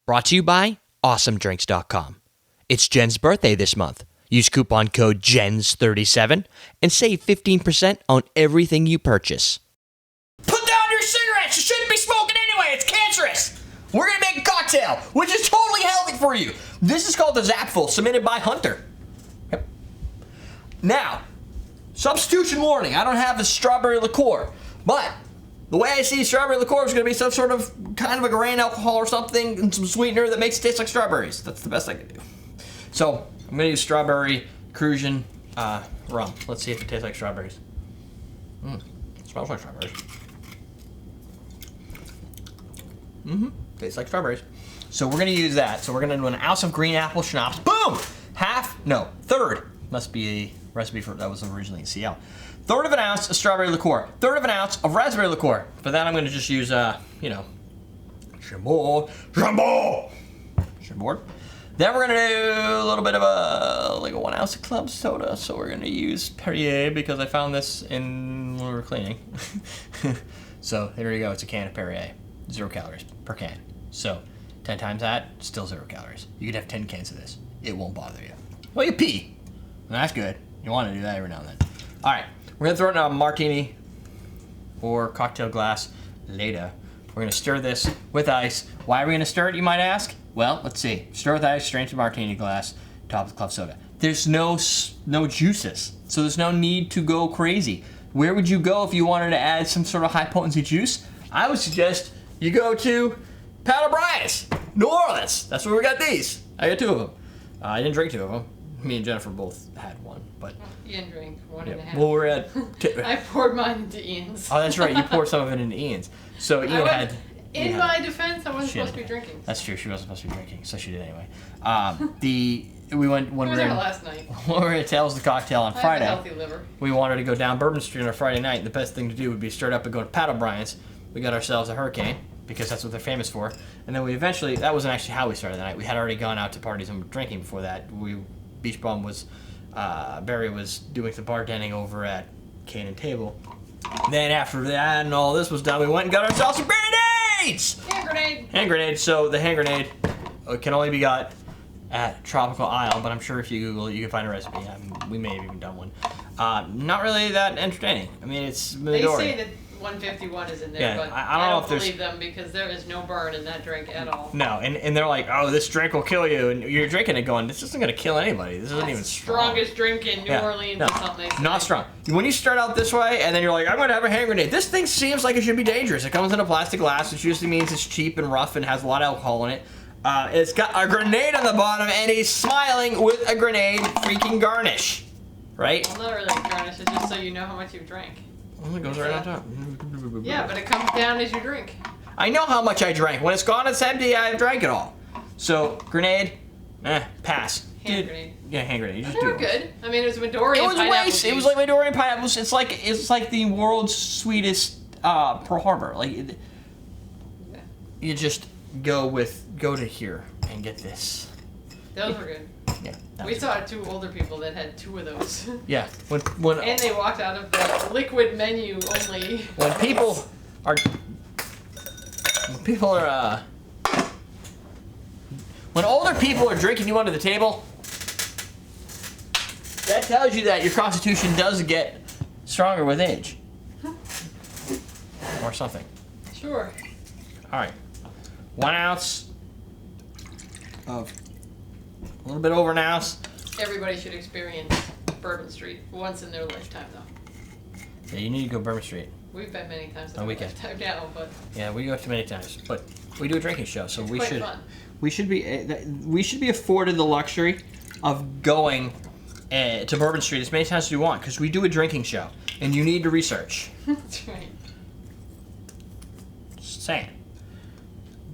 Brought to you by AwesomeDrinks.com. It's Jen's birthday this month. Use coupon code JENS37 and save 15% on everything you purchase. Put down your cigarettes! You shouldn't be smoking anyway! It's cancerous! We're gonna make a cocktail, which is totally healthy for you. This is called the Zapfel, submitted by Hunter. Yep. Now, substitution warning. I don't have a strawberry liqueur, but the way I see strawberry liqueur is going to be some sort of kind of a grain alcohol or something and some sweetener that makes it taste like strawberries. That's the best I can do. So I'm going to use strawberry Cruisin' rum. Let's see if it tastes like strawberries. It smells like strawberries. Tastes like strawberries. So we're going to use that. So we're going to do an ounce of green apple schnapps. Boom! Third. Must be a recipe for that was originally in CL. Third of an ounce of strawberry liqueur. Third of an ounce of raspberry liqueur. For that, I'm going to just use, Chambord. Then we're going to do a little bit of a 1 ounce of club soda. So we're going to use Perrier because I found this when we were cleaning. So there you go. It's a can of Perrier. 0 calories per can. So 10 times that, still 0 calories. You could have 10 cans of this. It won't bother you. Well, you pee. Well, that's good. You want to do that every now and then. All right. We're going to throw it in a martini or cocktail glass later. We're going to stir this with ice. Why are we going to stir it, you might ask? Well, let's see. Stir with ice, strain to martini glass, top with club soda. There's no juices, so there's no need to go crazy. Where would you go if you wanted to add some sort of high-potency juice? I would suggest you go to Pat O'Brien's, New Orleans. That's where we got these. I got 2 of them. I didn't drink 2 of them. Me and Jennifer both had one, but Ian drank 1.5. Well, we're at. I poured mine into Ian's. Oh, that's right. You poured some of it into Ian's. So Ian had. In my defense, I wasn't supposed to be drinking. That's true. She wasn't supposed to be drinking, so she did anyway. We went when we were last night. When we were at Tales of the Cocktail on Friday. I have a healthy liver. We wanted to go down Bourbon Street on a Friday night. The best thing to do would be start up and go to Pat O'Brien's. We got ourselves a Hurricane because that's what they're famous for. And then we eventually. That wasn't actually how we started the night. We had already gone out to parties and were drinking before that. Beach Bum was. Barry was doing some bartending over at Cane and Table. Then after that and all this was done, we went and got ourselves some grenades! Hand grenade. So the hand grenade can only be got at Tropical Isle, but I'm sure if you Google it, you can find a recipe. We may have even done one. Not really that entertaining. I mean, it's Midori. They say that 151 is in there, Yeah, but I don't believe them because there is no burn in that drink at all. No, and they're like, oh, this drink will kill you, and you're drinking it going, this isn't going to kill anybody. This isn't even strong. Strongest drink in New Orleans or something. Not strong. When you start out this way, and then you're like, I'm going to have a hand grenade. This thing seems like it should be dangerous. It comes in a plastic glass, which usually means it's cheap and rough and has a lot of alcohol in it. It's got a grenade on the bottom, and he's smiling with a grenade freaking garnish. Right? Well, not really garnish. It's just so you know how much you've drank. Well, it goes right on top. Yeah, but it comes down as you drink. I know how much I drank. When it's gone, it's empty. I've drank it all. So, grenade, pass. Hand grenade. Yeah, hand grenade. You just they were good. I mean, it was Midori and pineapple juice. It was like Midori and pineapple. It's like the world's sweetest Pearl Harbor. Like, you just go to here and get this. Those were good. Yeah. We saw 2 older people that had 2 of those. Yeah. When and they walked out of the liquid menu only. When people are when older people are drinking you under the table, that tells you that your constitution does get stronger with age. Or something. Sure. All right. 1 ounce of a little bit over an ounce. Everybody should experience Bourbon Street once in their lifetime, though. Yeah, you need to go Bourbon Street. We've been many times in On our weekend. lifetime now, but Yeah, we go too many times, but we do a drinking show, so it's quite fun. we should be afforded the luxury of going to Bourbon Street as many times as we want because we do a drinking show, and you need to research. That's right. Just saying.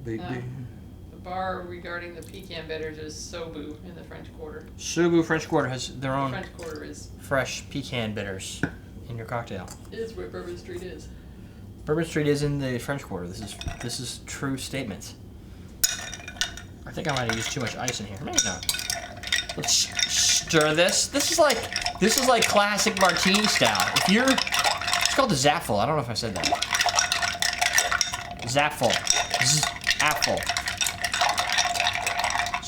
The bar regarding the pecan bitters is Sobu in the French Quarter. Subu French Quarter has their own French Quarter is fresh pecan bitters in your cocktail. Is where Bourbon Street is. Bourbon Street is in the French Quarter. This is true statements. I think I might have used too much ice in here. Maybe not. Let's stir this. This is like classic martini style. It's called the Zapfel. I don't know if I said that. Zapfel. This is apple.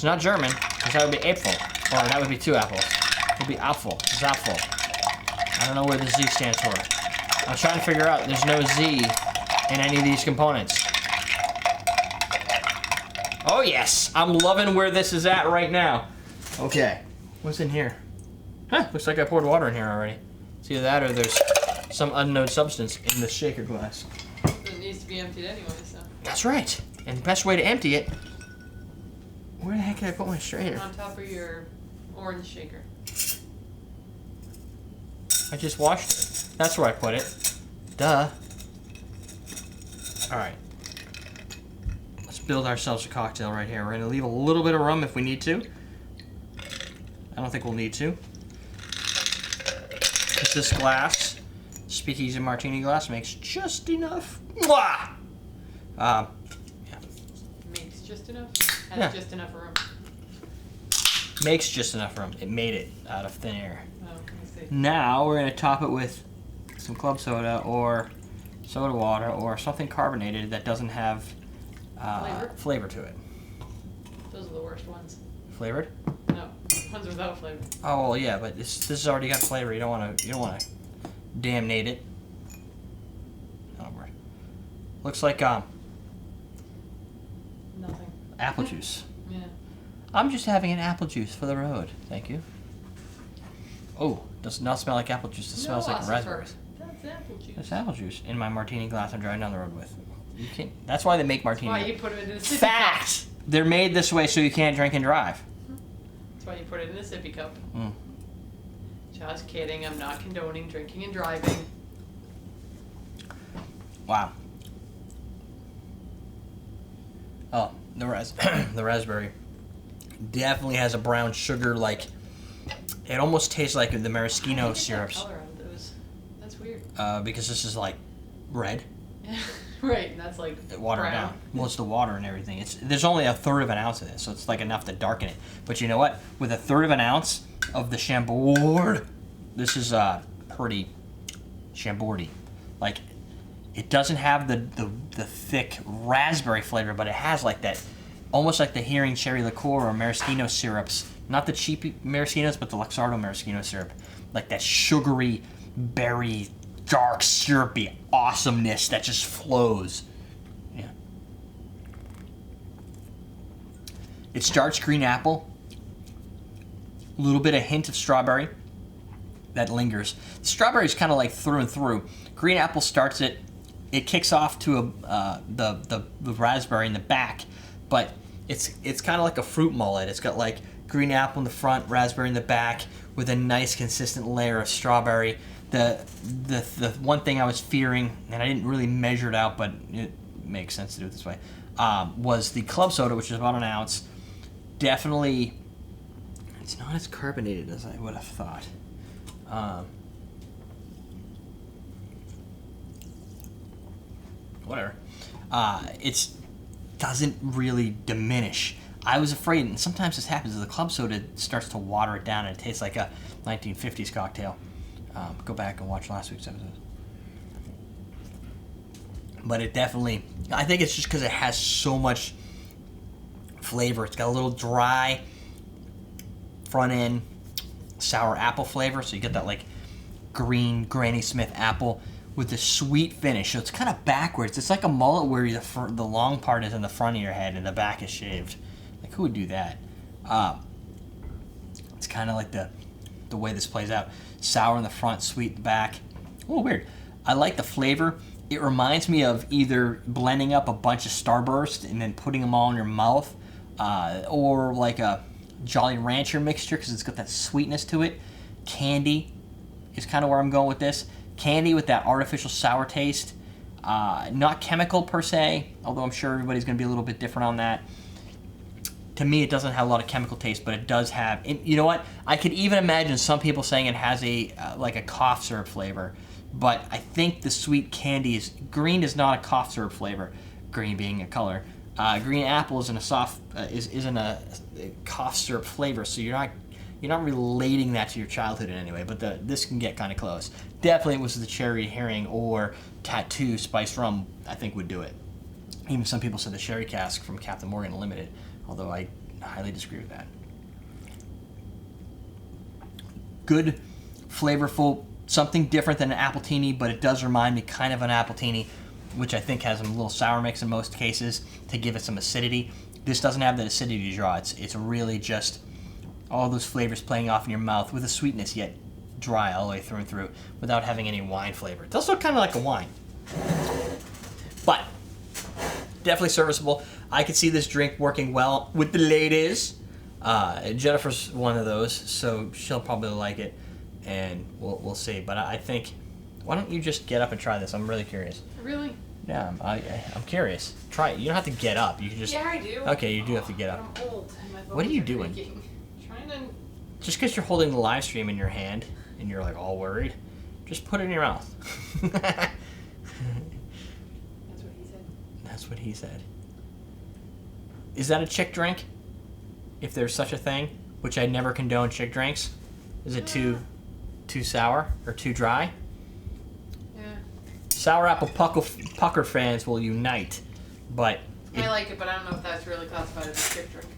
It's not German, because that would be Apfel. Or that would be 2 apples. It would be Apfel. Zapfel. I don't know where the Z stands for. I'm trying to figure out, there's no Z in any of these components. Oh yes, I'm loving where this is at right now. Okay, what's in here? Huh, looks like I poured water in here already. It's either that or there's some unknown substance in the shaker glass. It needs to be emptied anyway, so. That's right. And the best way to empty it, where the heck did I put my strainer? On top of your orange shaker. I just washed it. That's where I put it. Duh. Alright. Let's build ourselves a cocktail right here. We're going to leave a little bit of rum if we need to. I don't think we'll need to. Because this glass, Speakeasy Martini glass, makes just enough. Mwah! Yeah. Makes just enough? Has Yeah. just enough room. Makes just enough rum. It made it out of thin air. Oh, I see. Now we're going to top it with some club soda or soda water or something carbonated that doesn't have flavor to it. Those are the worst ones. Flavored? No, ones without flavor. Oh well, yeah, but this has already got flavor. You don't want to damnate it. Oh, looks like Nothing. apple juice. Yeah. I'm just having an apple juice for the road. Thank you. Oh, does not smell like apple juice. It smells like raspberries. That's apple juice. That's apple juice in my martini glass I'm driving down the road with. You can't. That's why they make martini. That's why you put it in a sippy Fact! They're made this way so you can't drink and drive. cup. That's why you put it in a sippy cup. Mm. Just kidding. I'm not condoning drinking and driving. Wow. Oh, the the raspberry definitely has a brown sugar, like it almost tastes like the maraschino syrups. Color out of those. That's weird. Because this is like red. Right, that's like Watered brown. down. Well, it's the water and everything. There's only 1/3 of an ounce of this, so it's like enough to darken it. But you know what? With 1/3 of an ounce of the Chambord, this is pretty Chambordy. Like it doesn't have the thick raspberry flavor, but it has like that, almost like the Hearing Cherry Liqueur or maraschino syrups. Not the cheap maraschinos, but the Luxardo maraschino syrup. Like that sugary, berry, dark, syrupy awesomeness that just flows. Yeah. It starts green apple, a little bit of hint of strawberry that lingers. The strawberry is kind of like through and through. Green apple starts it. It kicks off to the raspberry in the back, but it's kind of like a fruit mullet. It's got like green apple in the front, raspberry in the back, with a nice consistent layer of strawberry. The one thing I was fearing, and I didn't really measure it out, but it makes sense to do it this way, was the club soda, which is about an ounce. Definitely, it's not as carbonated as I would have thought. Whatever. It doesn't really diminish. I was afraid, and sometimes this happens, the club soda starts to water it down and it tastes like a 1950s cocktail. Go back and watch last week's episode. But it definitely, I think it's just because it has so much flavor. It's got a little dry front end sour apple flavor, so you get that like green Granny Smith apple with the sweet finish. So it's kind of backwards. It's like a mullet where the long part is in the front of your head and the back is shaved. Like, who would do that? It's kind of like the way this plays out. Sour in the front, sweet in the back. Oh, weird. I like the flavor. It reminds me of either blending up a bunch of Starburst and then putting them all in your mouth, or like a Jolly Rancher mixture because it's got that sweetness to it. Candy is kind of where I'm going with this. Candy with that artificial sour taste. Not chemical per se, although I'm sure everybody's going to be a little bit different on that. To me, it doesn't have a lot of chemical taste, but it does have. You know what? I could even imagine some people saying it has a like a cough syrup flavor, but I think the sweet candy is green is not a cough syrup flavor. Green being a color. Green apple isn't a cough syrup flavor, so you're not relating that to your childhood in any way. But this can get kind of close. Definitely, it was the cherry herring or tattoo spiced rum. I think would do it. Even some people said the sherry cask from Captain Morgan Limited. Although I highly disagree with that. Good, flavorful, something different than an appletini, but it does remind me kind of an appletini, which I think has a little sour mix in most cases to give it some acidity. This doesn't have that acidity draw. It's really just all those flavors playing off in your mouth with a sweetness, yet dry all the way through and through without having any wine flavor. It's also kind of like a wine, but definitely serviceable. I could see this drink working well with the ladies. Jennifer's one of those, so she'll probably like it, and we'll see. But I think, why don't you just get up and try this? I'm really curious. Really? Yeah, I'm curious. Try it. You don't have to get up. You can just. Yeah, I do. Okay, you do have to get up. I'm old. And my What are you bones doing? aching. Trying to. Just because you're holding the live stream in your hand and you're like all worried, just put it in your mouth. That's what he said. That's what he said. Is that a chick drink? If there's such a thing, which I never condone chick drinks. Is it too sour or too dry? Yeah. Sour apple pucker fans will unite, but I like it, but I don't know if that's really classified as a chick drink.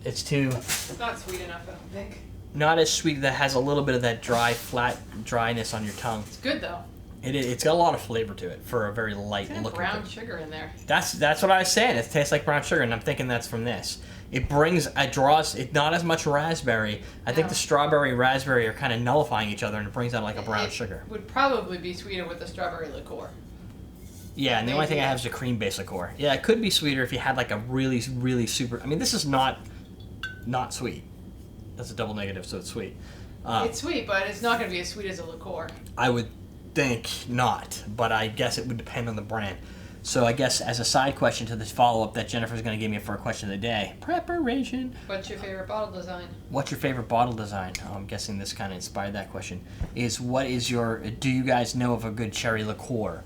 it's too It's not sweet enough, I don't think. not as sweet. That has a little bit of that flat dryness on your tongue. It's good though. It's got a lot of flavor to it for a very light It's got looking brown thing. sugar in there. That's what I was saying. It tastes like brown sugar, and I'm thinking that's from this. It draws it not as much raspberry. I think No. the strawberry and raspberry are kind of nullifying each other, and it brings out like a brown It sugar. would probably be sweeter with the strawberry liqueur. Yeah, and the only thing I Maybe. have is a cream-based liqueur. Yeah, it could be sweeter if you had like a really, really super. I mean, this is not sweet. That's a double negative, so it's sweet. It's sweet, but it's not going to be as sweet as a liqueur. I would think not, but I guess it would depend on the brand. So I guess as a side question to this follow-up that Jennifer's going to give me for a question of the day, preparation. What's your favorite bottle design? What's your favorite bottle design? I'm guessing this kind of inspired that question. Do you guys know of a good cherry liqueur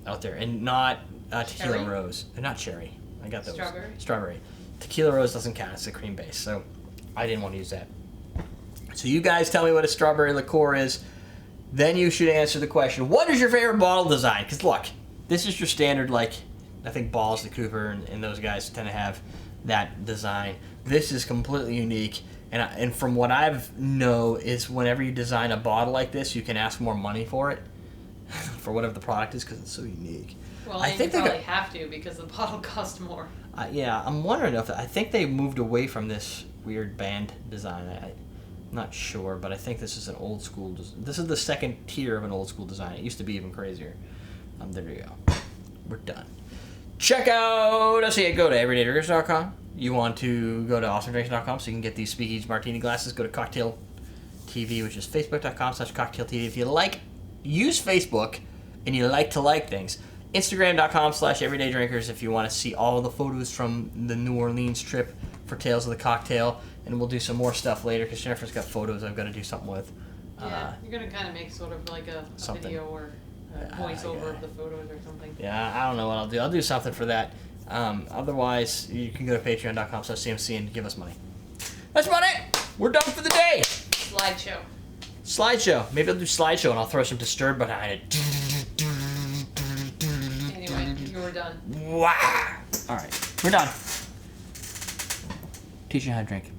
out there? And not tequila Cherry? rose. Not cherry. I got those. Strawberry? Strawberry. Tequila rose doesn't count. It's a cream base, so I didn't want to use that. So you guys tell me what a strawberry liqueur is. Then you should answer the question, what is your favorite bottle design? Because look, this is your standard, like, I think Balls, the Cooper, and those guys tend to have that design. This is completely unique. And from what I've know is whenever you design a bottle like this, you can ask more money for it, for whatever the product is, because it's so unique. Well, I and think you they probably have to because the bottle costs more. Yeah, I'm wondering if I think they moved away from this weird band design. I'm not sure, but I think this is an old school. This is the second tier of an old school design. It used to be even crazier. There you go. We're done. Check out us. Go to everydaydrinkers.com. You want to go to awesomedrinks.com so you can get these Speakeasy Martini glasses. Go to Cocktail TV, which is facebook.com/Cocktail TV. If you use Facebook and you like to like things. Instagram.com/everydaydrinkers if you want to see all the photos from the New Orleans trip for Tales of the Cocktail. And we'll do some more stuff later because Jennifer's got photos I've got to do something with. Yeah, you're going to kind of make sort of like a video or a voiceover of the photos or something. Yeah, I don't know what I'll do. I'll do something for that. Otherwise, you can go to patreon.com/CMC and give us money. That's about it. We're done for the day. Slideshow. Maybe I'll do slideshow and I'll throw some Disturbed behind it. Anyway, you're done. Wow. All right, we're done. Teach you how to drink.